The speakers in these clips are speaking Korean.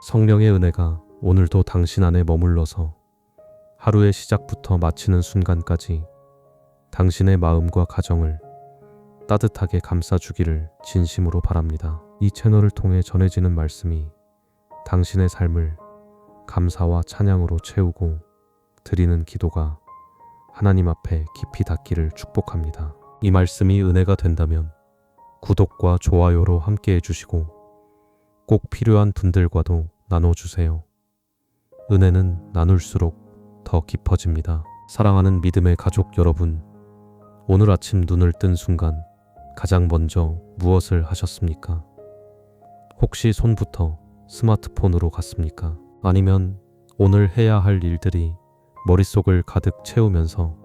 성령의 은혜가 오늘도 당신 안에 머물러서 하루의 시작부터 마치는 순간까지 당신의 마음과 가정을 따뜻하게 감싸주기를 진심으로 바랍니다. 이 채널을 통해 전해지는 말씀이 당신의 삶을 감사와 찬양으로 채우고 드리는 기도가 하나님 앞에 깊이 닿기를 축복합니다. 이 말씀이 은혜가 된다면 구독과 좋아요로 함께 해주시고 꼭 필요한 분들과도 나눠주세요. 은혜는 나눌수록 더 깊어집니다. 사랑하는 믿음의 가족 여러분, 오늘 아침 눈을 뜬 순간 가장 먼저 무엇을 하셨습니까? 혹시 손부터 스마트폰으로 갔습니까? 아니면 오늘 해야 할 일들이 머릿속을 가득 채우면서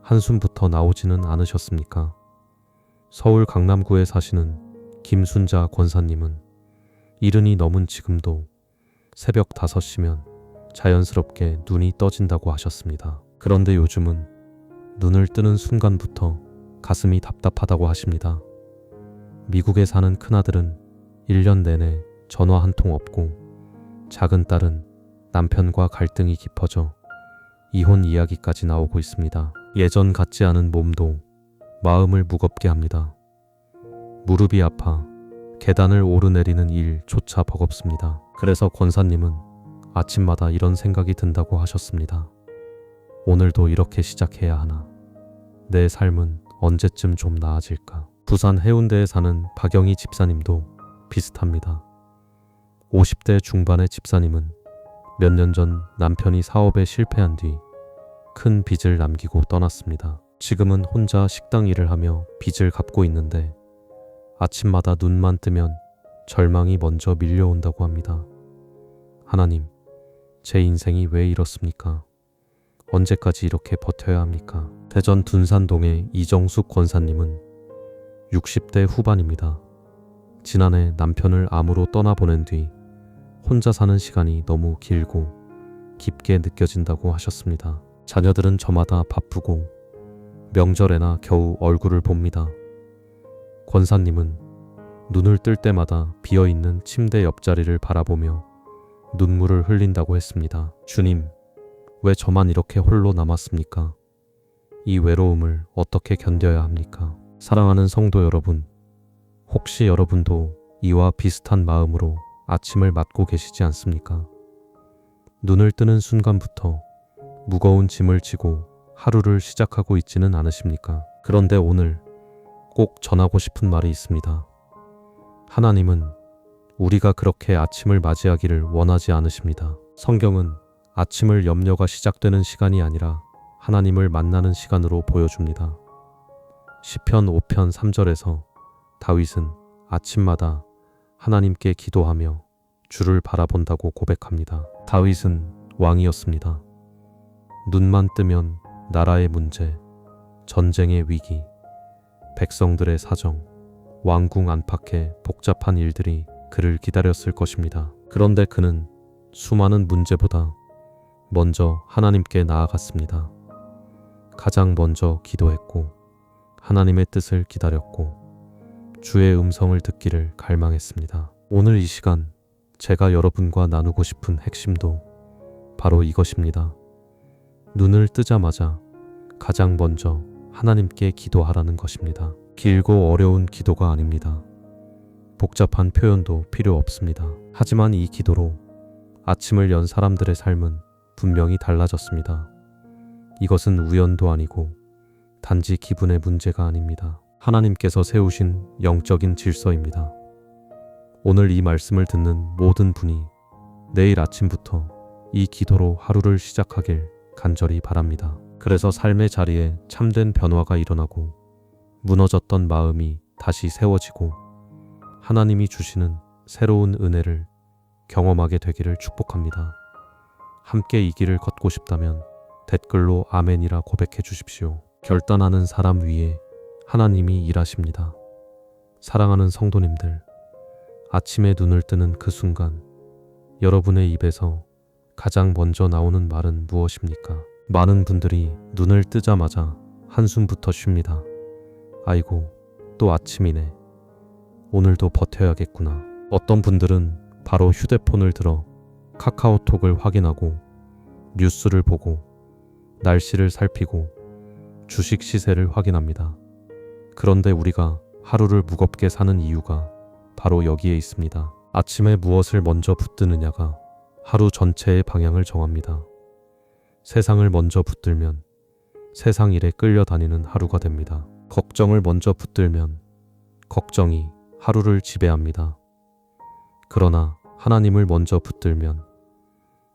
한숨부터 나오지는 않으셨습니까? 서울 강남구에 사시는 김순자 권사님은 이른이 넘은 지금도 새벽 5시면 자연스럽게 눈이 떠진다고 하셨습니다. 그런데 요즘은 눈을 뜨는 순간부터 가슴이 답답하다고 하십니다. 미국에 사는 큰아들은 1년 내내 전화 한 통 없고, 작은 딸은 남편과 갈등이 깊어져 이혼 이야기까지 나오고 있습니다. 예전 같지 않은 몸도 마음을 무겁게 합니다. 무릎이 아파 계단을 오르내리는 일조차 버겁습니다. 그래서 권사님은 아침마다 이런 생각이 든다고 하셨습니다. 오늘도 이렇게 시작해야 하나? 내 삶은 언제쯤 좀 나아질까? 부산 해운대에 사는 박영희 집사님도 비슷합니다. 50대 중반의 집사님은 몇 년 전 남편이 사업에 실패한 뒤 큰 빚을 남기고 떠났습니다. 지금은 혼자 식당 일을 하며 빚을 갚고 있는데 아침마다 눈만 뜨면 절망이 먼저 밀려온다고 합니다. 하나님, 제 인생이 왜 이렇습니까? 언제까지 이렇게 버텨야 합니까? 대전 둔산동의 이정숙 권사님은 60대 후반입니다. 지난해 남편을 암으로 떠나보낸 뒤 혼자 사는 시간이 너무 길고 깊게 느껴진다고 하셨습니다. 자녀들은 저마다 바쁘고 명절에나 겨우 얼굴을 봅니다. 권사님은 눈을 뜰 때마다 비어있는 침대 옆자리를 바라보며 눈물을 흘린다고 했습니다. 주님, 왜 저만 이렇게 홀로 남았습니까? 이 외로움을 어떻게 견뎌야 합니까? 사랑하는 성도 여러분, 혹시 여러분도 이와 비슷한 마음으로 아침을 맞고 계시지 않습니까? 눈을 뜨는 순간부터 무거운 짐을 지고 하루를 시작하고 있지는 않으십니까? 그런데 오늘 꼭 전하고 싶은 말이 있습니다. 하나님은 우리가 그렇게 아침을 맞이하기를 원하지 않으십니다. 성경은 아침을 염려가 시작되는 시간이 아니라 하나님을 만나는 시간으로 보여줍니다. 시편 5편 3절에서 다윗은 아침마다 하나님께 기도하며 주를 바라본다고 고백합니다. 다윗은 왕이었습니다. 눈만 뜨면 나라의 문제, 전쟁의 위기, 백성들의 사정, 왕궁 안팎의 복잡한 일들이 그를 기다렸을 것입니다. 그런데 그는 수많은 문제보다 먼저 하나님께 나아갔습니다. 가장 먼저 기도했고 하나님의 뜻을 기다렸고 주의 음성을 듣기를 갈망했습니다. 오늘 이 시간 제가 여러분과 나누고 싶은 핵심도 바로 이것입니다. 눈을 뜨자마자 가장 먼저 하나님께 기도하라는 것입니다. 길고 어려운 기도가 아닙니다. 복잡한 표현도 필요 없습니다. 하지만 이 기도로 아침을 연 사람들의 삶은 분명히 달라졌습니다. 이것은 우연도 아니고 단지 기분의 문제가 아닙니다. 하나님께서 세우신 영적인 질서입니다. 오늘 이 말씀을 듣는 모든 분이 내일 아침부터 이 기도로 하루를 시작하길 간절히 바랍니다. 그래서 삶의 자리에 참된 변화가 일어나고 무너졌던 마음이 다시 세워지고 하나님이 주시는 새로운 은혜를 경험하게 되기를 축복합니다. 함께 이 길을 걷고 싶다면 댓글로 아멘이라 고백해 주십시오. 결단하는 사람 위에 하나님이 일하십니다. 사랑하는 성도님들, 아침에 눈을 뜨는 그 순간 여러분의 입에서 가장 먼저 나오는 말은 무엇입니까? 많은 분들이 눈을 뜨자마자 한숨부터 쉽니다. 아이고, 또 아침이네. 오늘도 버텨야겠구나. 어떤 분들은 바로 휴대폰을 들어 카카오톡을 확인하고 뉴스를 보고 날씨를 살피고 주식 시세를 확인합니다. 그런데 우리가 하루를 무겁게 사는 이유가 바로 여기에 있습니다. 아침에 무엇을 먼저 붙드느냐가 하루 전체의 방향을 정합니다. 세상을 먼저 붙들면 세상 일에 끌려다니는 하루가 됩니다. 걱정을 먼저 붙들면 걱정이 하루를 지배합니다. 그러나 하나님을 먼저 붙들면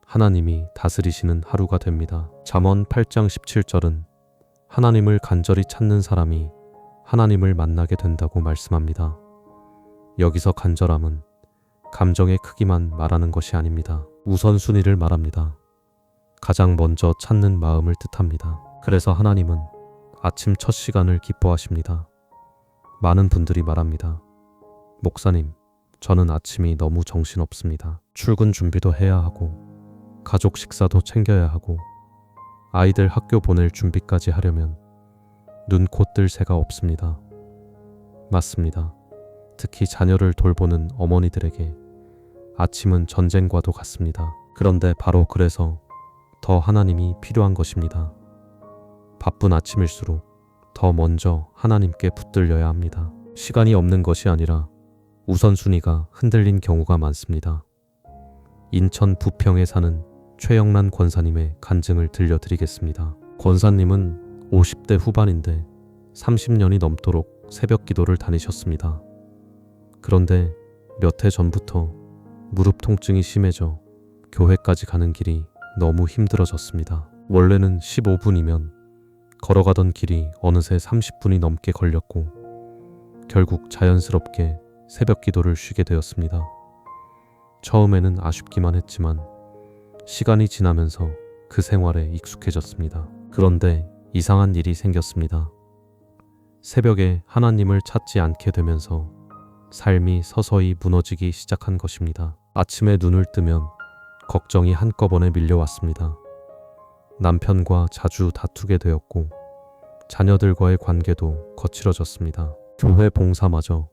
하나님이 다스리시는 하루가 됩니다. 잠언 8장 17절은 하나님을 간절히 찾는 사람이 하나님을 만나게 된다고 말씀합니다. 여기서 간절함은 감정의 크기만 말하는 것이 아닙니다. 우선순위를 말합니다. 가장 먼저 찾는 마음을 뜻합니다. 그래서 하나님은 아침 첫 시간을 기뻐하십니다. 많은 분들이 말합니다. 목사님, 저는 아침이 너무 정신없습니다. 출근 준비도 해야 하고 가족 식사도 챙겨야 하고 아이들 학교 보낼 준비까지 하려면 눈코 뜰 새가 없습니다. 맞습니다. 특히 자녀를 돌보는 어머니들에게 아침은 전쟁과도 같습니다. 그런데 바로 그래서 더 하나님이 필요한 것입니다. 바쁜 아침일수록 더 먼저 하나님께 붙들려야 합니다. 시간이 없는 것이 아니라 우선순위가 흔들린 경우가 많습니다. 인천 부평에 사는 최영란 권사님의 간증을 들려드리겠습니다. 권사님은 50대 후반인데 30년이 넘도록 새벽 기도를 다니셨습니다. 그런데 몇 해 전부터 무릎 통증이 심해져 교회까지 가는 길이 너무 힘들어졌습니다. 원래는 15분이면 걸어가던 길이 어느새 30분이 넘게 걸렸고 결국 자연스럽게 새벽 기도를 쉬게 되었습니다. 처음에는 아쉽기만 했지만 시간이 지나면서 그 생활에 익숙해졌습니다. 그런데 이상한 일이 생겼습니다. 새벽에 하나님을 찾지 않게 되면서 삶이 서서히 무너지기 시작한 것입니다. 아침에 눈을 뜨면 걱정이 한꺼번에 밀려왔습니다. 남편과 자주 다투게 되었고 자녀들과의 관계도 거칠어졌습니다. 교회 봉사마저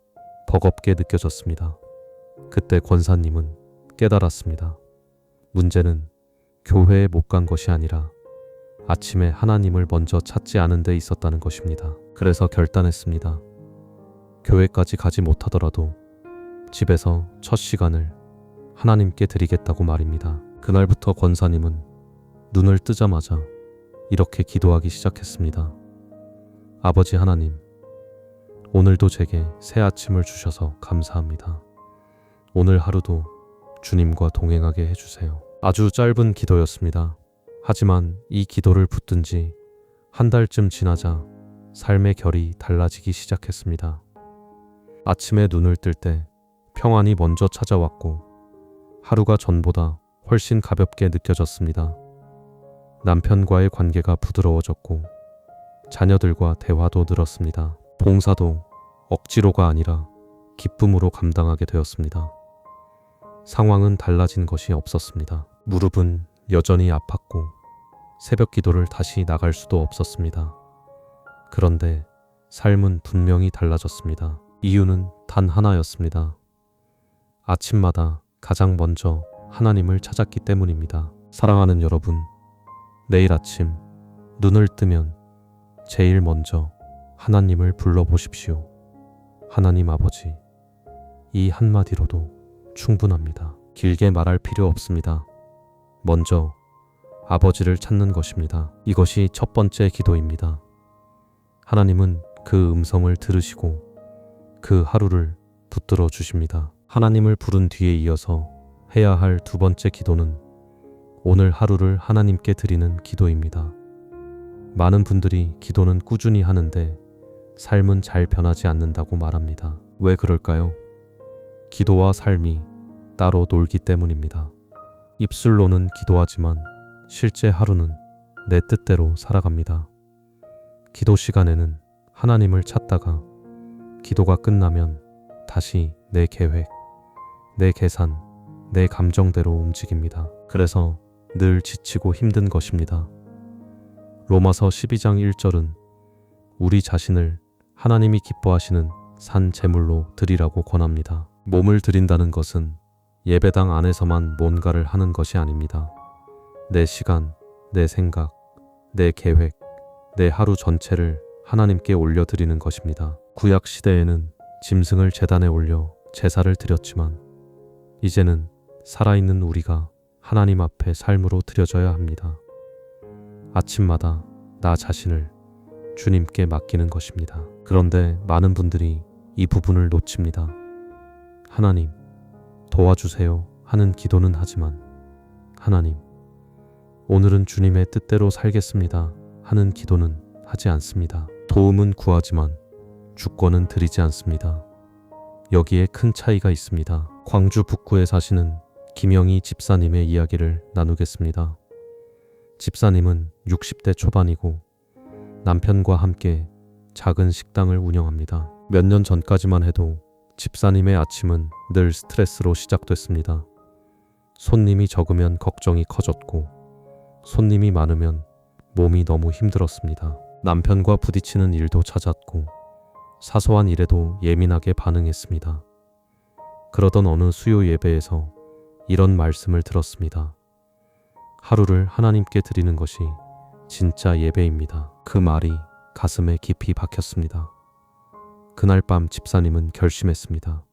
버겁게 느껴졌습니다. 그때 권사님은 깨달았습니다. 문제는 교회에 못 간 것이 아니라 아침에 하나님을 먼저 찾지 않은 데 있었다는 것입니다. 그래서 결단했습니다. 교회까지 가지 못하더라도 집에서 첫 시간을 하나님께 드리겠다고 말입니다. 그날부터 권사님은 눈을 뜨자마자 이렇게 기도하기 시작했습니다. 아버지 하나님, 오늘도 제게 새 아침을 주셔서 감사합니다. 오늘 하루도 주님과 동행하게 해주세요. 아주 짧은 기도였습니다. 하지만 이 기도를 붙든 지 한 달쯤 지나자 삶의 결이 달라지기 시작했습니다. 아침에 눈을 뜰 때 평안이 먼저 찾아왔고 하루가 전보다 훨씬 가볍게 느껴졌습니다. 남편과의 관계가 부드러워졌고 자녀들과 대화도 늘었습니다. 봉사도 억지로가 아니라 기쁨으로 감당하게 되었습니다. 상황은 달라진 것이 없었습니다. 무릎은 여전히 아팠고 새벽 기도를 다시 나갈 수도 없었습니다. 그런데 삶은 분명히 달라졌습니다. 이유는 단 하나였습니다. 아침마다 가장 먼저 하나님을 찾았기 때문입니다. 사랑하는 여러분, 내일 아침 눈을 뜨면 제일 먼저 하나님을 불러보십시오. 하나님 아버지, 이 한마디로도 충분합니다. 길게 말할 필요 없습니다. 먼저 아버지를 찾는 것입니다. 이것이 첫 번째 기도입니다. 하나님은 그 음성을 들으시고 그 하루를 붙들어 주십니다. 하나님을 부른 뒤에 이어서 해야 할 두 번째 기도는 오늘 하루를 하나님께 드리는 기도입니다. 많은 분들이 기도는 꾸준히 하는데 삶은 잘 변하지 않는다고 말합니다. 왜 그럴까요? 기도와 삶이 따로 놀기 때문입니다. 입술로는 기도하지만 실제 하루는 내 뜻대로 살아갑니다. 기도 시간에는 하나님을 찾다가 기도가 끝나면 다시 내 계획, 내 계산, 내 감정대로 움직입니다. 그래서 늘 지치고 힘든 것입니다. 로마서 12장 1절은 우리 자신을 하나님이 기뻐하시는 산 제물로 드리라고 권합니다. 몸을 드린다는 것은 예배당 안에서만 뭔가를 하는 것이 아닙니다. 내 시간, 내 생각, 내 계획, 내 하루 전체를 하나님께 올려드리는 것입니다. 구약 시대에는 짐승을 제단에 올려 제사를 드렸지만 이제는 살아있는 우리가 하나님 앞에 삶으로 드려져야 합니다. 아침마다 나 자신을 주님께 맡기는 것입니다. 그런데 많은 분들이 이 부분을 놓칩니다. 하나님, 도와주세요 하는 기도는 하지만 하나님, 오늘은 주님의 뜻대로 살겠습니다 하는 기도는 하지 않습니다. 도움은 구하지만 주권은 드리지 않습니다. 여기에 큰 차이가 있습니다. 광주 북구에 사시는 김영희 집사님의 이야기를 나누겠습니다. 집사님은 60대 초반이고 남편과 함께 작은 식당을 운영합니다. 몇 년 전까지만 해도 집사님의 아침은 늘 스트레스로 시작됐습니다. 손님이 적으면 걱정이 커졌고 손님이 많으면 몸이 너무 힘들었습니다. 남편과 부딪히는 일도 잦았고 사소한 일에도 예민하게 반응했습니다. 그러던 어느 수요 예배에서 이런 말씀을 들었습니다. 하루를 하나님께 드리는 것이 진짜 예배입니다. 그 말이 가슴에 깊이 박혔습니다. 그날 밤 집사님은 결심했습니다.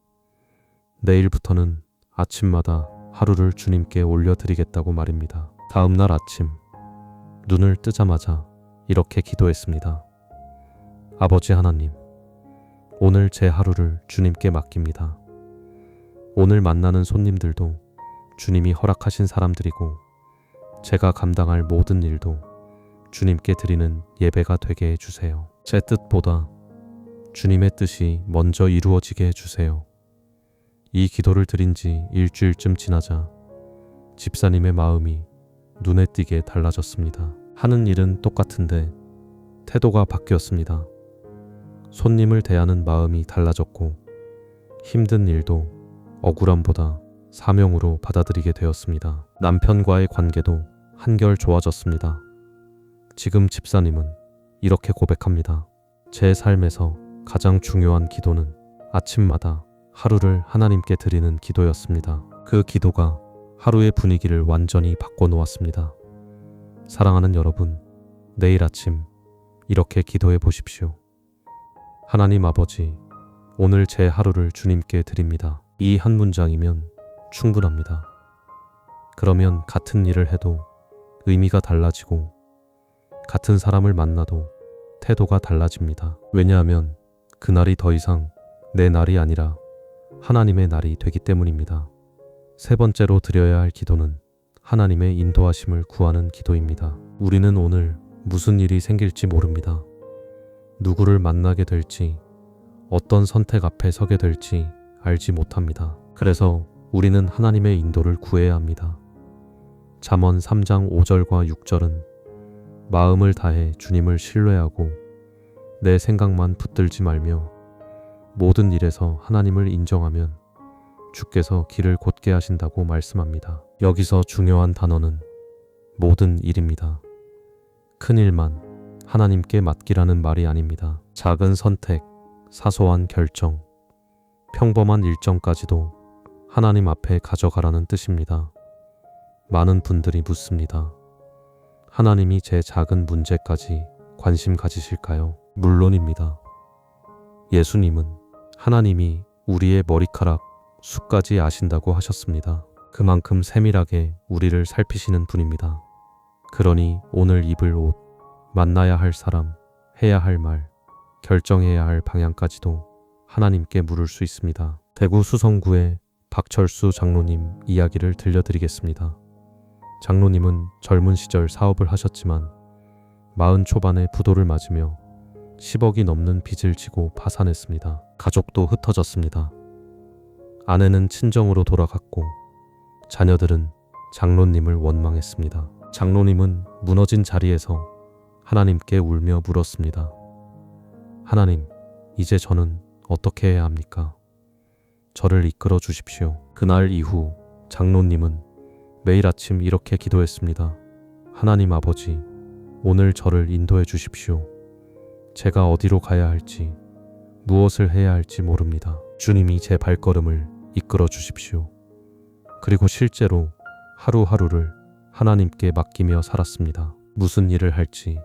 내일부터는 아침마다 하루를 주님께 올려드리겠다고 말입니다. 다음 날 아침 눈을 뜨자마자 이렇게 기도했습니다. 아버지 하나님, 오늘 제 하루를 주님께 맡깁니다. 오늘 만나는 손님들도 주님이 허락하신 사람들이고 제가 감당할 모든 일도 주님께 드리는 예배가 되게 해주세요. 제 뜻보다 주님의 뜻이 먼저 이루어지게 해주세요. 이 기도를 드린 지 일주일쯤 지나자 집사님의 마음이 눈에 띄게 달라졌습니다. 하는 일은 똑같은데 태도가 바뀌었습니다. 손님을 대하는 마음이 달라졌고 힘든 일도 억울함보다 사명으로 받아들이게 되었습니다. 남편과의 관계도 한결 좋아졌습니다. 지금 집사님은 이렇게 고백합니다. 제 삶에서 가장 중요한 기도는 아침마다 하루를 하나님께 드리는 기도였습니다. 그 기도가 하루의 분위기를 완전히 바꿔놓았습니다. 사랑하는 여러분, 내일 아침 이렇게 기도해 보십시오. 하나님 아버지, 오늘 제 하루를 주님께 드립니다. 이 한 문장이면 충분합니다. 그러면 같은 일을 해도 의미가 달라지고 같은 사람을 만나도 태도가 달라집니다. 왜냐하면 그날이 더 이상 내 날이 아니라 하나님의 날이 되기 때문입니다. 세 번째로 드려야 할 기도는 하나님의 인도하심을 구하는 기도입니다. 우리는 오늘 무슨 일이 생길지 모릅니다. 누구를 만나게 될지, 어떤 선택 앞에 서게 될지 알지 못합니다. 그래서 우리는 하나님의 인도를 구해야 합니다. 잠언 3장 5절과 6절은 마음을 다해 주님을 신뢰하고 내 생각만 붙들지 말며 모든 일에서 하나님을 인정하면 주께서 길을 곧게 하신다고 말씀합니다. 여기서 중요한 단어는 모든 일입니다. 큰 일만 하나님께 맡기라는 말이 아닙니다. 작은 선택, 사소한 결정, 평범한 일정까지도 하나님 앞에 가져가라는 뜻입니다. 많은 분들이 묻습니다. 하나님이 제 작은 문제까지 관심 가지실까요? 물론입니다. 예수님은 하나님이 우리의 머리카락 숱까지 아신다고 하셨습니다. 그만큼 세밀하게 우리를 살피시는 분입니다. 그러니 오늘 입을 옷, 만나야 할 사람, 해야 할 말, 결정해야 할 방향까지도 하나님께 물을 수 있습니다. 대구 수성구의 박철수 장로님 이야기를 들려드리겠습니다. 장로님은 젊은 시절 사업을 하셨지만 40 초반에 부도를 맞으며 10억이 넘는 빚을 지고 파산했습니다. 가족도 흩어졌습니다. 아내는 친정으로 돌아갔고 자녀들은 장로님을 원망했습니다. 장로님은 무너진 자리에서 하나님께 울며 물었습니다. 하나님, 이제 저는 어떻게 해야 합니까? 저를 이끌어 주십시오. 그날 이후 장로님은 매일 아침 이렇게 기도했습니다. 하나님 아버지, 오늘 저를 인도해 주십시오. 제가 어디로 가야 할지, 무엇을 해야 할지 모릅니다. 주님이 제 발걸음을 이끌어 주십시오. 그리고 실제로 하루하루를 하나님께 맡기며 살았습니다. 무슨 일을 할지,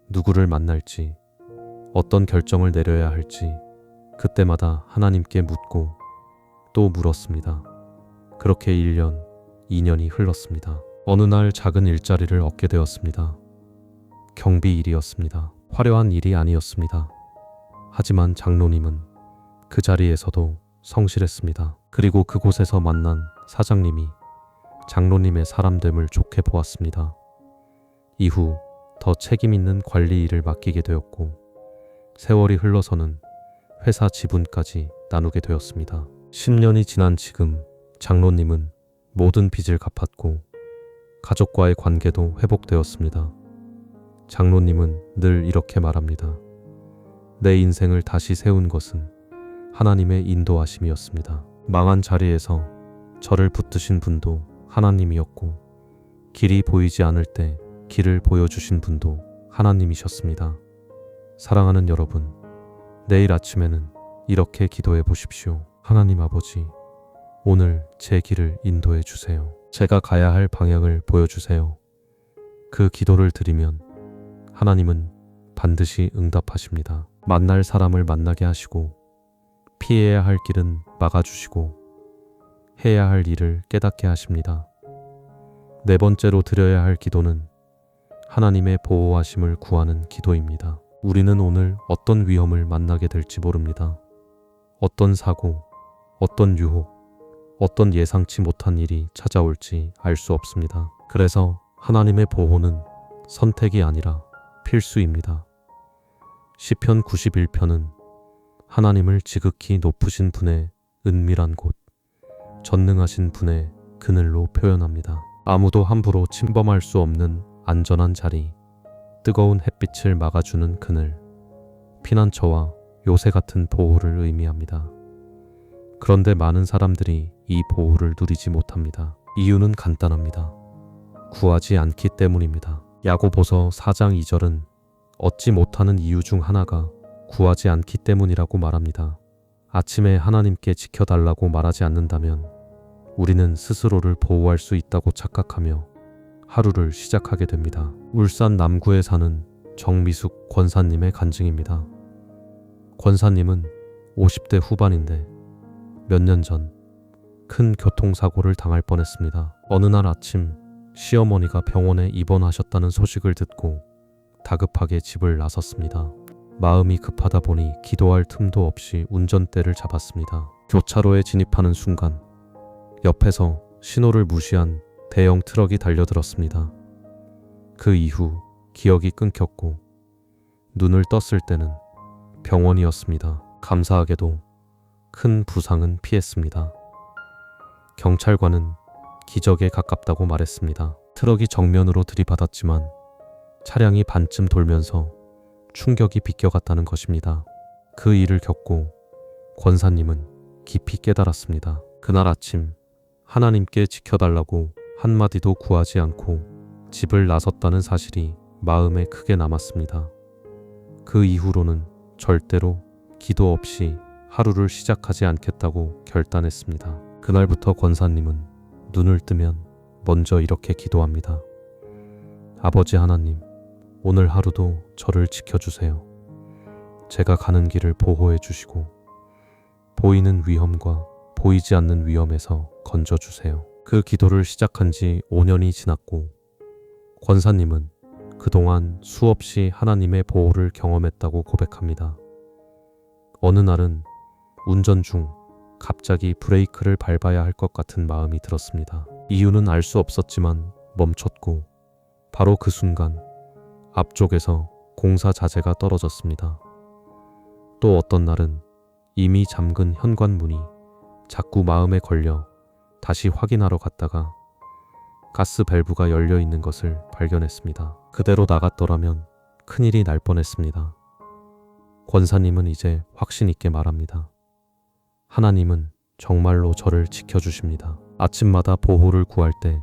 누구를 만날지, 어떤 결정을 내려야 할지 그때마다 하나님께 묻고 또 물었습니다. 그렇게 1년, 2년이 흘렀습니다. 어느 날 작은 일자리를 얻게 되었습니다. 경비 일이었습니다. 화려한 일이 아니었습니다. 하지만 장로님은 그 자리에서도 성실했습니다. 그리고 그곳에서 만난 사장님이 장로님의 사람됨을 좋게 보았습니다. 이후 더 책임 있는 관리 일을 맡기게 되었고 세월이 흘러서는 회사 지분까지 나누게 되었습니다. 10년이 지난 지금 장로님은 모든 빚을 갚았고 가족과의 관계도 회복되었습니다. 장로님은 늘 이렇게 말합니다. 내 인생을 다시 세운 것은 하나님의 인도하심이었습니다. 망한 자리에서 저를 붙드신 분도 하나님이었고 길이 보이지 않을 때 길을 보여주신 분도 하나님이셨습니다. 사랑하는 여러분, 내일 아침에는 이렇게 기도해 보십시오. 하나님 아버지, 오늘 제 길을 인도해 주세요. 제가 가야 할 방향을 보여주세요. 그 기도를 드리면 하나님은 반드시 응답하십니다. 만날 사람을 만나게 하시고 피해야 할 길은 막아주시고 해야 할 일을 깨닫게 하십니다. 네 번째로 드려야 할 기도는 하나님의 보호하심을 구하는 기도입니다. 우리는 오늘 어떤 위험을 만나게 될지 모릅니다. 어떤 사고, 어떤 유혹, 어떤 예상치 못한 일이 찾아올지 알 수 없습니다. 그래서 하나님의 보호는 선택이 아니라 필수입니다. 시편 91편은 하나님을 지극히 높으신 분의 은밀한 곳, 전능하신 분의 그늘로 표현합니다. 아무도 함부로 침범할 수 없는 안전한 자리, 뜨거운 햇빛을 막아주는 그늘, 피난처와 요새 같은 보호를 의미합니다. 그런데 많은 사람들이 이 보호를 누리지 못합니다. 이유는 간단합니다. 구하지 않기 때문입니다. 야고보서 4장 2절은 얻지 못하는 이유 중 하나가 구하지 않기 때문이라고 말합니다. 아침에 하나님께 지켜달라고 말하지 않는다면 우리는 스스로를 보호할 수 있다고 착각하며 하루를 시작하게 됩니다. 울산 남구에 사는 정미숙 권사님의 간증입니다. 권사님은 50대 후반인데 몇 년 전 큰 교통사고를 당할 뻔했습니다. 어느 날 아침 시어머니가 병원에 입원하셨다는 소식을 듣고 다급하게 집을 나섰습니다. 마음이 급하다 보니 기도할 틈도 없이 운전대를 잡았습니다. 교차로에 진입하는 순간 옆에서 신호를 무시한 대형 트럭이 달려들었습니다. 그 이후 기억이 끊겼고 눈을 떴을 때는 병원이었습니다. 감사하게도 큰 부상은 피했습니다. 경찰관은 기적에 가깝다고 말했습니다. 트럭이 정면으로 들이받았지만 차량이 반쯤 돌면서 충격이 비껴갔다는 것입니다. 그 일을 겪고 권사님은 깊이 깨달았습니다. 그날 아침 하나님께 지켜달라고 한마디도 구하지 않고 집을 나섰다는 사실이 마음에 크게 남았습니다. 그 이후로는 절대로 기도 없이 하루를 시작하지 않겠다고 결단했습니다. 그날부터 권사님은 눈을 뜨면 먼저 이렇게 기도합니다. 아버지 하나님, 오늘 하루도 저를 지켜주세요. 제가 가는 길을 보호해 주시고 보이는 위험과 보이지 않는 위험에서 건져주세요. 그 기도를 시작한 지 5년이 지났고 권사님은 그동안 수없이 하나님의 보호를 경험했다고 고백합니다. 어느 날은 운전 중 갑자기 브레이크를 밟아야 할 것 같은 마음이 들었습니다. 이유는 알 수 없었지만 멈췄고 바로 그 순간 앞쪽에서 공사 자재가 떨어졌습니다. 또 어떤 날은 이미 잠근 현관문이 자꾸 마음에 걸려 다시 확인하러 갔다가 가스 밸브가 열려 있는 것을 발견했습니다. 그대로 나갔더라면 큰일이 날 뻔했습니다. 권사님은 이제 확신 있게 말합니다. 하나님은 정말로 저를 지켜주십니다. 아침마다 보호를 구할 때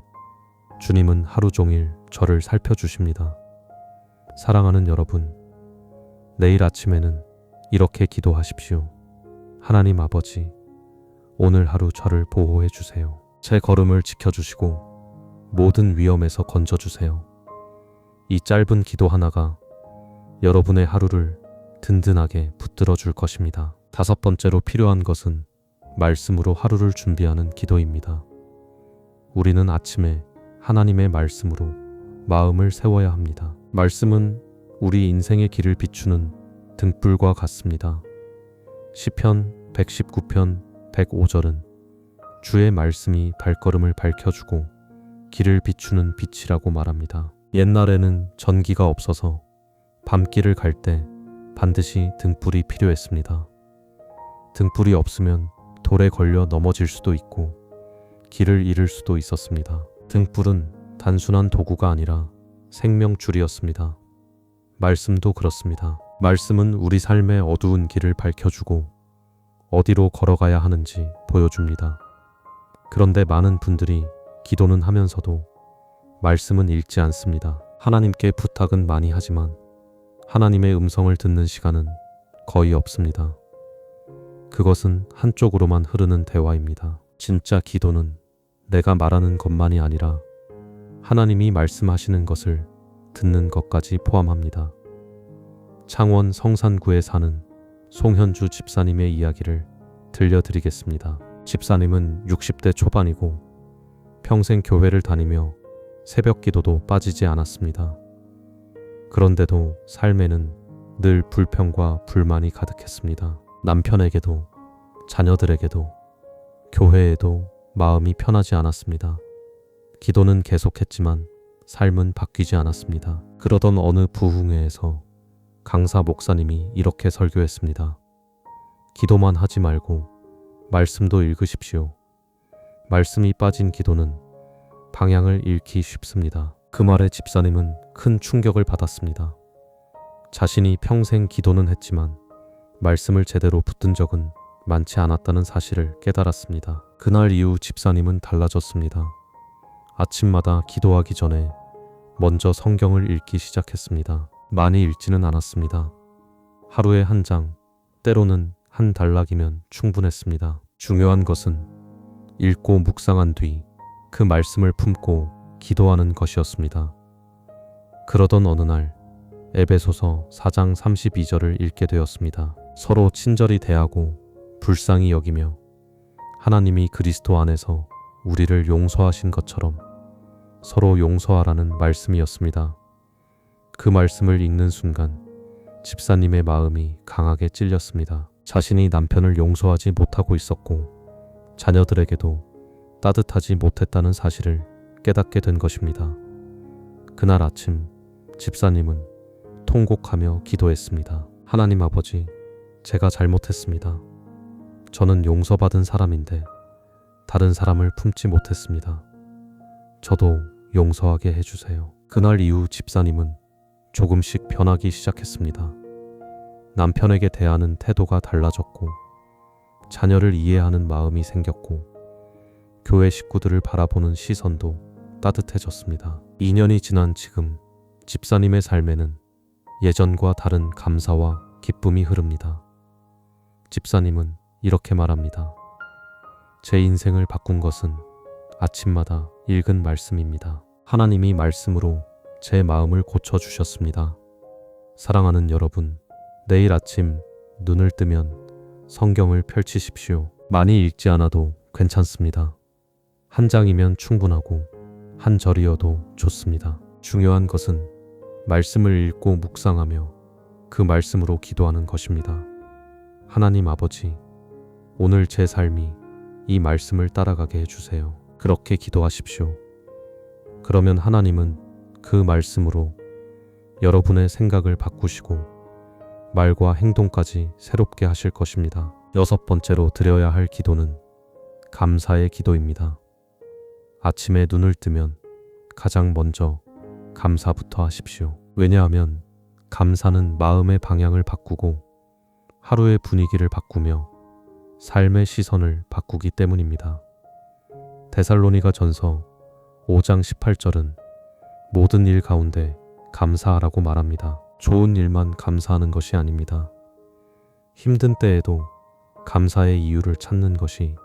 주님은 하루 종일 저를 살펴주십니다. 사랑하는 여러분, 내일 아침에는 이렇게 기도하십시오. 하나님 아버지, 오늘 하루 저를 보호해 주세요. 제 걸음을 지켜주시고 모든 위험에서 건져주세요. 이 짧은 기도 하나가 여러분의 하루를 든든하게 붙들어 줄 것입니다. 다섯 번째로 필요한 것은 말씀으로 하루를 준비하는 기도입니다. 우리는 아침에 하나님의 말씀으로 마음을 세워야 합니다. 말씀은 우리 인생의 길을 비추는 등불과 같습니다. 시편 119편 105절은 주의 말씀이 발걸음을 밝혀주고 길을 비추는 빛이라고 말합니다. 옛날에는 전기가 없어서 밤길을 갈 때 반드시 등불이 필요했습니다. 등불이 없으면 돌에 걸려 넘어질 수도 있고 길을 잃을 수도 있었습니다. 등불은 단순한 도구가 아니라 생명줄이었습니다. 말씀도 그렇습니다. 말씀은 우리 삶의 어두운 길을 밝혀주고 어디로 걸어가야 하는지 보여줍니다. 그런데 많은 분들이 기도는 하면서도 말씀은 읽지 않습니다. 하나님께 부탁은 많이 하지만 하나님의 음성을 듣는 시간은 거의 없습니다. 그것은 한쪽으로만 흐르는 대화입니다. 진짜 기도는 내가 말하는 것만이 아니라 하나님이 말씀하시는 것을 듣는 것까지 포함합니다. 창원 성산구에 사는 송현주 집사님의 이야기를 들려드리겠습니다. 집사님은 60대 초반이고 평생 교회를 다니며 새벽 기도도 빠지지 않았습니다. 그런데도 삶에는 늘 불평과 불만이 가득했습니다. 남편에게도 자녀들에게도 교회에도 마음이 편하지 않았습니다. 기도는 계속했지만 삶은 바뀌지 않았습니다. 그러던 어느 부흥회에서 강사 목사님이 이렇게 설교했습니다. 기도만 하지 말고 말씀도 읽으십시오. 말씀이 빠진 기도는 방향을 잃기 쉽습니다. 그 말에 집사님은 큰 충격을 받았습니다. 자신이 평생 기도는 했지만 말씀을 제대로 붙든 적은 많지 않았다는 사실을 깨달았습니다. 그날 이후 집사님은 달라졌습니다. 아침마다 기도하기 전에 먼저 성경을 읽기 시작했습니다. 많이 읽지는 않았습니다. 하루에 한 장, 때로는 한 단락이면 충분했습니다. 중요한 것은 읽고 묵상한 뒤 그 말씀을 품고 기도하는 것이었습니다. 그러던 어느 날 에베소서 4장 32절을 읽게 되었습니다. 서로 친절히 대하고 불쌍히 여기며 하나님이 그리스도 안에서 우리를 용서하신 것처럼 서로 용서하라는 말씀이었습니다. 그 말씀을 읽는 순간 집사님의 마음이 강하게 찔렸습니다. 자신이 남편을 용서하지 못하고 있었고 자녀들에게도 따뜻하지 못했다는 사실을 깨닫게 된 것입니다. 그날 아침 집사님은 통곡하며 기도했습니다. 하나님 아버지, 제가 잘못했습니다. 저는 용서받은 사람인데 다른 사람을 품지 못했습니다. 저도 용서하게 해주세요. 그날 이후 집사님은 조금씩 변하기 시작했습니다. 남편에게 대하는 태도가 달라졌고 자녀를 이해하는 마음이 생겼고 교회 식구들을 바라보는 시선도 따뜻해졌습니다. 2년이 지난 지금 집사님의 삶에는 예전과 다른 감사와 기쁨이 흐릅니다. 집사님은 이렇게 말합니다. 제 인생을 바꾼 것은 아침마다 읽은 말씀입니다. 하나님이 말씀으로 제 마음을 고쳐주셨습니다. 사랑하는 여러분, 내일 아침 눈을 뜨면 성경을 펼치십시오. 많이 읽지 않아도 괜찮습니다. 한 장이면 충분하고 한 절이어도 좋습니다. 중요한 것은 말씀을 읽고 묵상하며 그 말씀으로 기도하는 것입니다. 하나님 아버지, 오늘 제 삶이 이 말씀을 따라가게 해주세요. 그렇게 기도하십시오. 그러면 하나님은 그 말씀으로 여러분의 생각을 바꾸시고 말과 행동까지 새롭게 하실 것입니다. 여섯 번째로 드려야 할 기도는 감사의 기도입니다. 아침에 눈을 뜨면 가장 먼저 감사부터 하십시오. 왜냐하면 감사는 마음의 방향을 바꾸고 하루의 분위기를 바꾸며 삶의 시선을 바꾸기 때문입니다. 데살로니가 전서 5장 18절은 모든 일 가운데 감사하라고 말합니다. 좋은 일만 감사하는 것이 아닙니다. 힘든 때에도 감사의 이유를 찾는 것이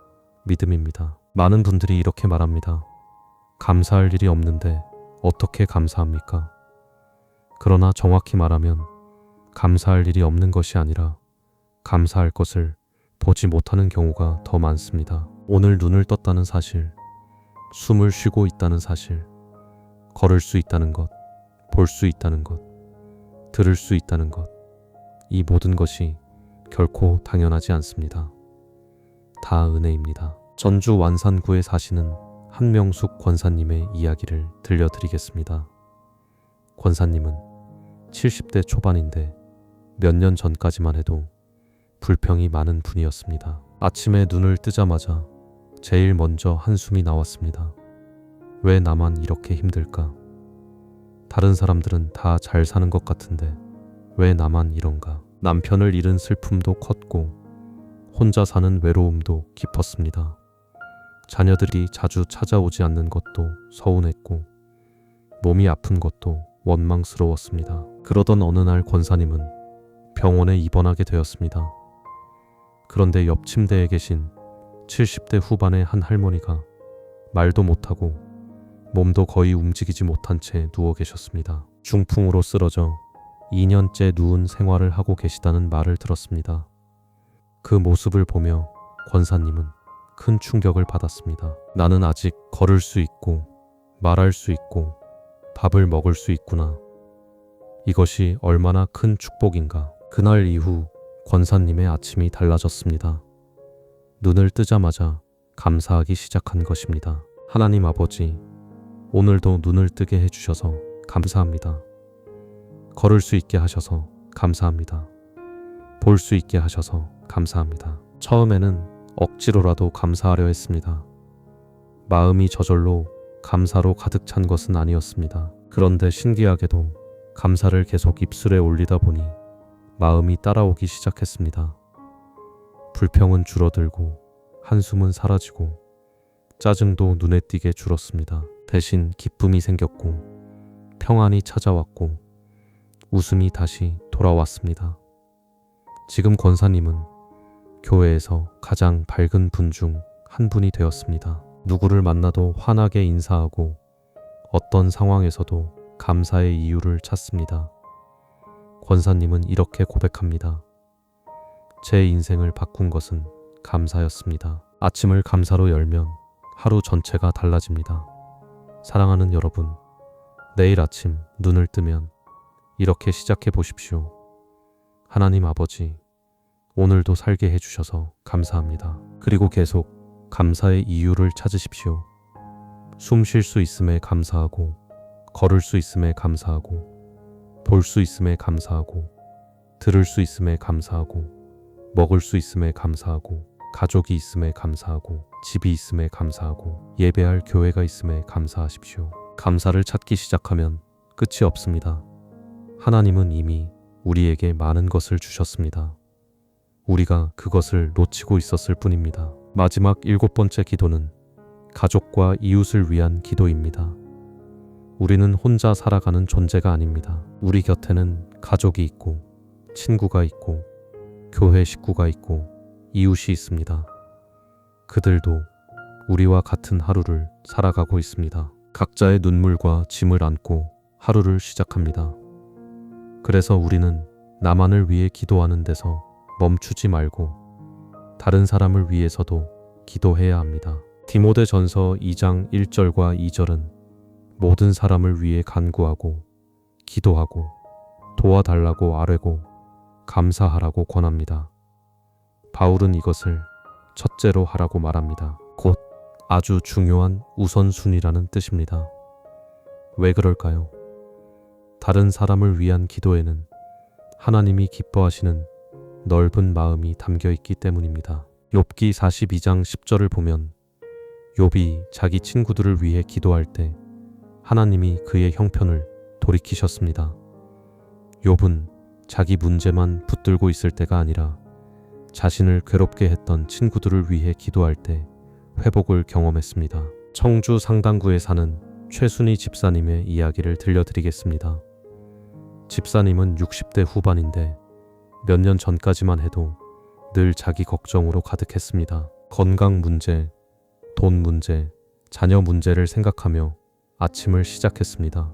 믿음입니다. 많은 분들이 이렇게 말합니다. 감사할 일이 없는데 어떻게 감사합니까? 그러나 정확히 말하면 감사할 일이 없는 것이 아니라 감사할 것을 보지 못하는 경우가 더 많습니다. 오늘 눈을 떴다는 사실, 숨을 쉬고 있다는 사실, 걸을 수 있다는 것, 볼 수 있다는 것, 들을 수 있다는 것, 이 모든 것이 결코 당연하지 않습니다. 다 은혜입니다. 전주 완산구에 사시는 한명숙 권사님의 이야기를 들려드리겠습니다. 권사님은 70대 초반인데 몇 년 전까지만 해도 불평이 많은 분이었습니다. 아침에 눈을 뜨자마자 제일 먼저 한숨이 나왔습니다. 왜 나만 이렇게 힘들까? 다른 사람들은 다 잘 사는 것 같은데 왜 나만 이런가? 남편을 잃은 슬픔도 컸고 혼자 사는 외로움도 깊었습니다. 자녀들이 자주 찾아오지 않는 것도 서운했고 몸이 아픈 것도 원망스러웠습니다. 그러던 어느 날 권사님은 병원에 입원하게 되었습니다. 그런데 옆 침대에 계신 70대 후반의 한 할머니가 말도 못하고 몸도 거의 움직이지 못한 채 누워 계셨습니다. 중풍으로 쓰러져 2년째 누운 생활을 하고 계시다는 말을 들었습니다. 그 모습을 보며 권사님은 큰 충격을 받았습니다. 나는 아직 걸을 수 있고 말할 수 있고 밥을 먹을 수 있구나. 이것이 얼마나 큰 축복인가. 그날 이후 권사님의 아침이 달라졌습니다. 눈을 뜨자마자 감사하기 시작한 것입니다. 하나님 아버지, 오늘도 눈을 뜨게 해주셔서 감사합니다. 걸을 수 있게 하셔서 감사합니다. 볼 수 있게 하셔서 감사합니다. 처음에는 억지로라도 감사하려 했습니다. 마음이 저절로 감사로 가득 찬 것은 아니었습니다. 그런데 신기하게도 감사를 계속 입술에 올리다 보니 마음이 따라오기 시작했습니다. 불평은 줄어들고 한숨은 사라지고 짜증도 눈에 띄게 줄었습니다. 대신 기쁨이 생겼고 평안이 찾아왔고 웃음이 다시 돌아왔습니다. 지금 권사님은 교회에서 가장 밝은 분 중 한 분이 되었습니다. 누구를 만나도 환하게 인사하고 어떤 상황에서도 감사의 이유를 찾습니다. 권사님은 이렇게 고백합니다. 제 인생을 바꾼 것은 감사였습니다. 아침을 감사로 열면 하루 전체가 달라집니다. 사랑하는 여러분, 내일 아침 눈을 뜨면 이렇게 시작해 보십시오. 하나님 아버지, 오늘도 살게 해주셔서 감사합니다. 그리고 계속 감사의 이유를 찾으십시오. 숨 쉴 수 있음에 감사하고, 걸을 수 있음에 감사하고, 볼 수 있음에 감사하고, 들을 수 있음에 감사하고, 먹을 수 있음에 감사하고, 가족이 있음에 감사하고, 집이 있음에 감사하고, 예배할 교회가 있음에 감사하십시오. 감사를 찾기 시작하면 끝이 없습니다. 하나님은 이미 우리에게 많은 것을 주셨습니다. 우리가 그것을 놓치고 있었을 뿐입니다. 마지막 7번째 기도는 가족과 이웃을 위한 기도입니다. 우리는 혼자 살아가는 존재가 아닙니다. 우리 곁에는 가족이 있고, 친구가 있고, 교회 식구가 있고, 이웃이 있습니다. 그들도 우리와 같은 하루를 살아가고 있습니다. 각자의 눈물과 짐을 안고 하루를 시작합니다. 그래서 우리는 나만을 위해 기도하는 데서 멈추지 말고 다른 사람을 위해서도 기도해야 합니다. 디모데전서 2장 1절과 2절은 모든 사람을 위해 간구하고 기도하고 도와달라고 아뢰고 감사하라고 권합니다. 바울은 이것을 첫째로 하라고 말합니다. 곧 아주 중요한 우선순위라는 뜻입니다. 왜 그럴까요? 다른 사람을 위한 기도에는 하나님이 기뻐하시는 넓은 마음이 담겨 있기 때문입니다. 욥기 42장 10절을 보면 욥이 자기 친구들을 위해 기도할 때 하나님이 그의 형편을 돌이키셨습니다. 욥은 자기 문제만 붙들고 있을 때가 아니라 자신을 괴롭게 했던 친구들을 위해 기도할 때 회복을 경험했습니다. 청주 상당구에 사는 최순희 집사님의 이야기를 들려드리겠습니다. 집사님은 60대 후반인데 몇 년 전까지만 해도 늘 자기 걱정으로 가득했습니다. 건강 문제, 돈 문제, 자녀 문제를 생각하며 아침을 시작했습니다.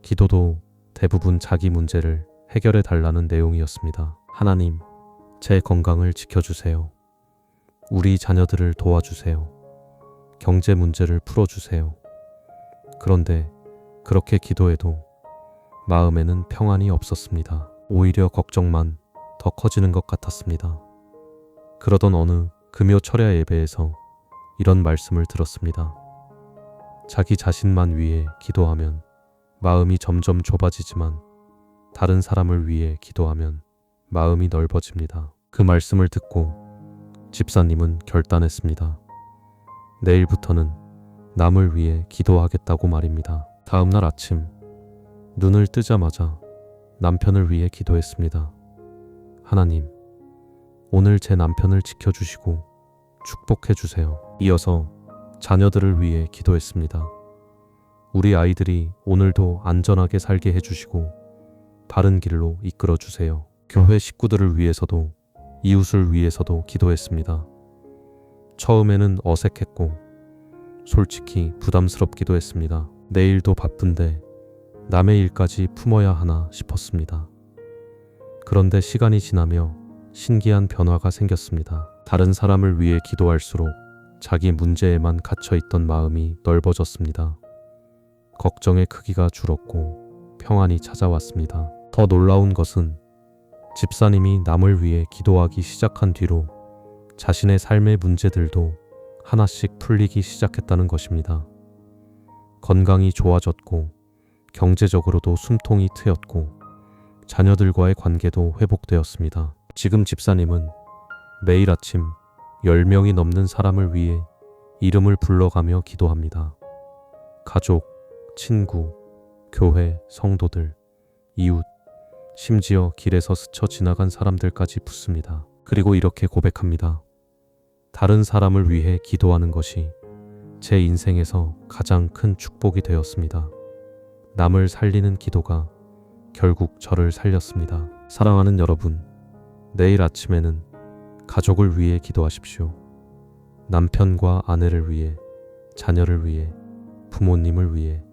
기도도 대부분 자기 문제를 해결해 달라는 내용이었습니다. 하나님, 제 건강을 지켜주세요. 우리 자녀들을 도와주세요. 경제 문제를 풀어주세요. 그런데 그렇게 기도해도 마음에는 평안이 없었습니다. 오히려 걱정만 더 커지는 것 같았습니다. 그러던 어느 금요 철야 예배에서 이런 말씀을 들었습니다. 자기 자신만 위해 기도하면 마음이 점점 좁아지지만 다른 사람을 위해 기도하면 마음이 넓어집니다. 그 말씀을 듣고 집사님은 결단했습니다. 내일부터는 남을 위해 기도하겠다고 말입니다. 다음 날 아침 눈을 뜨자마자 남편을 위해 기도했습니다. 하나님, 오늘 제 남편을 지켜주시고 축복해 주세요. 이어서 자녀들을 위해 기도했습니다. 우리 아이들이 오늘도 안전하게 살게 해주시고 바른 길로 이끌어 주세요. 교회 식구들을 위해서도 이웃을 위해서도 기도했습니다. 처음에는 어색했고 솔직히 부담스럽기도 했습니다. 내일도 바쁜데 남의 일까지 품어야 하나 싶었습니다. 그런데 시간이 지나며 신기한 변화가 생겼습니다. 다른 사람을 위해 기도할수록 자기 문제에만 갇혀있던 마음이 넓어졌습니다. 걱정의 크기가 줄었고 평안이 찾아왔습니다. 더 놀라운 것은 집사님이 남을 위해 기도하기 시작한 뒤로 자신의 삶의 문제들도 하나씩 풀리기 시작했다는 것입니다. 건강이 좋아졌고 경제적으로도 숨통이 트였고 자녀들과의 관계도 회복되었습니다. 지금 집사님은 매일 아침 10명이 넘는 사람을 위해 이름을 불러가며 기도합니다. 가족, 친구, 교회, 성도들, 이웃, 심지어 길에서 스쳐 지나간 사람들까지 붙습니다. 그리고 이렇게 고백합니다. 다른 사람을 위해 기도하는 것이 제 인생에서 가장 큰 축복이 되었습니다. 남을 살리는 기도가 결국 저를 살렸습니다. 사랑하는 여러분, 내일 아침에는 가족을 위해 기도하십시오. 남편과 아내를 위해, 자녀를 위해, 부모님을 위해,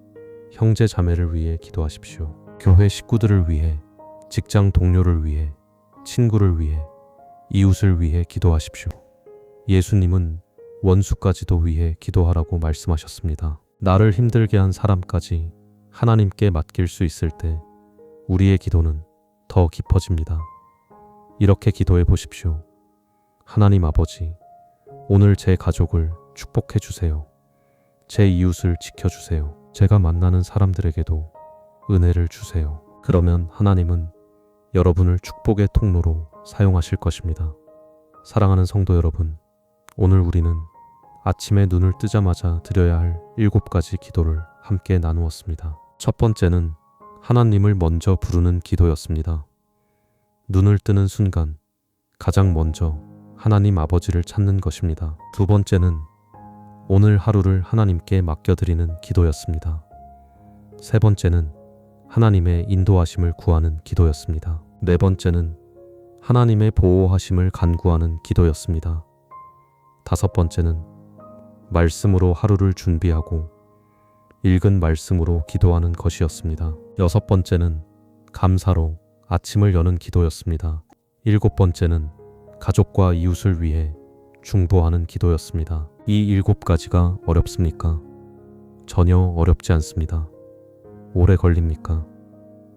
형제 자매를 위해 기도하십시오. 교회 식구들을 위해, 직장 동료를 위해, 친구를 위해, 이웃을 위해 기도하십시오. 예수님은 원수까지도 위해 기도하라고 말씀하셨습니다. 나를 힘들게 한 사람까지 하나님께 맡길 수 있을 때 우리의 기도는 더 깊어집니다. 이렇게 기도해 보십시오. 하나님 아버지, 오늘 제 가족을 축복해 주세요. 제 이웃을 지켜주세요. 제가 만나는 사람들에게도 은혜를 주세요. 그러면 하나님은 여러분을 축복의 통로로 사용하실 것입니다. 사랑하는 성도 여러분, 오늘 우리는 아침에 눈을 뜨자마자 드려야 할 7가지 기도를 함께 나누었습니다. 첫 번째는 하나님을 먼저 부르는 기도였습니다. 눈을 뜨는 순간 가장 먼저 하나님 아버지를 찾는 것입니다. 두 번째는 오늘 하루를 하나님께 맡겨드리는 기도였습니다. 세 번째는 하나님의 인도하심을 구하는 기도였습니다. 네 번째는 하나님의 보호하심을 간구하는 기도였습니다. 다섯 번째는 말씀으로 하루를 준비하고 읽은 말씀으로 기도하는 것이었습니다. 여섯 번째는 감사로 아침을 여는 기도였습니다. 일곱 번째는 가족과 이웃을 위해 중보하는 기도였습니다. 이 7가지가 어렵습니까? 전혀 어렵지 않습니다. 오래 걸립니까?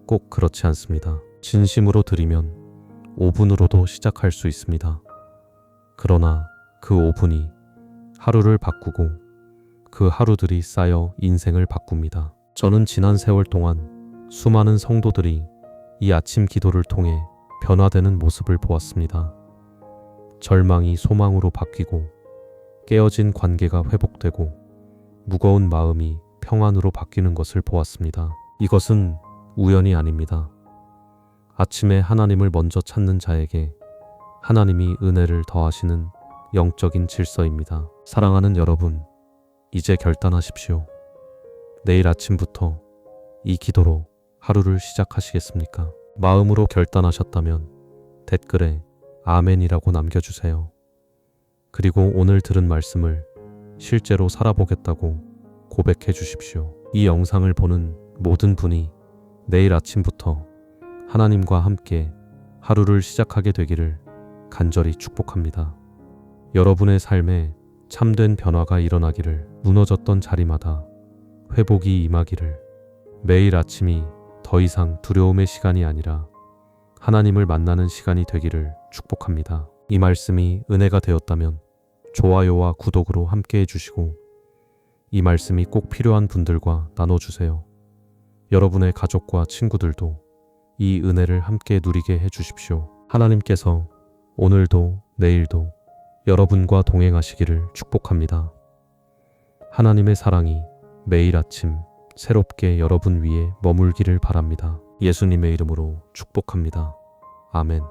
꼭 그렇지 않습니다. 진심으로 드리면 5분으로도 시작할 수 있습니다. 그러나 그 5분이 하루를 바꾸고 그 하루들이 쌓여 인생을 바꿉니다. 저는 지난 세월 동안 수많은 성도들이 이 아침 기도를 통해 변화되는 모습을 보았습니다. 절망이 소망으로 바뀌고 깨어진 관계가 회복되고 무거운 마음이 평안으로 바뀌는 것을 보았습니다. 이것은 우연이 아닙니다. 아침에 하나님을 먼저 찾는 자에게 하나님이 은혜를 더하시는 영적인 질서입니다. 사랑하는 여러분, 이제 결단하십시오. 내일 아침부터 이 기도로 하루를 시작하시겠습니까? 마음으로 결단하셨다면 댓글에 아멘이라고 남겨주세요. 그리고 오늘 들은 말씀을 실제로 살아보겠다고 고백해 주십시오. 이 영상을 보는 모든 분이 내일 아침부터 하나님과 함께 하루를 시작하게 되기를 간절히 축복합니다. 여러분의 삶에 참된 변화가 일어나기를, 무너졌던 자리마다 회복이 임하기를, 매일 아침이 더 이상 두려움의 시간이 아니라 하나님을 만나는 시간이 되기를 축복합니다. 이 말씀이 은혜가 되었다면 좋아요와 구독으로 함께 해주시고, 이 말씀이 꼭 필요한 분들과 나눠주세요. 여러분의 가족과 친구들도 이 은혜를 함께 누리게 해주십시오. 하나님께서 오늘도 내일도 여러분과 동행하시기를 축복합니다. 하나님의 사랑이 매일 아침 새롭게 여러분 위에 머물기를 바랍니다. 예수님의 이름으로 축복합니다. 아멘.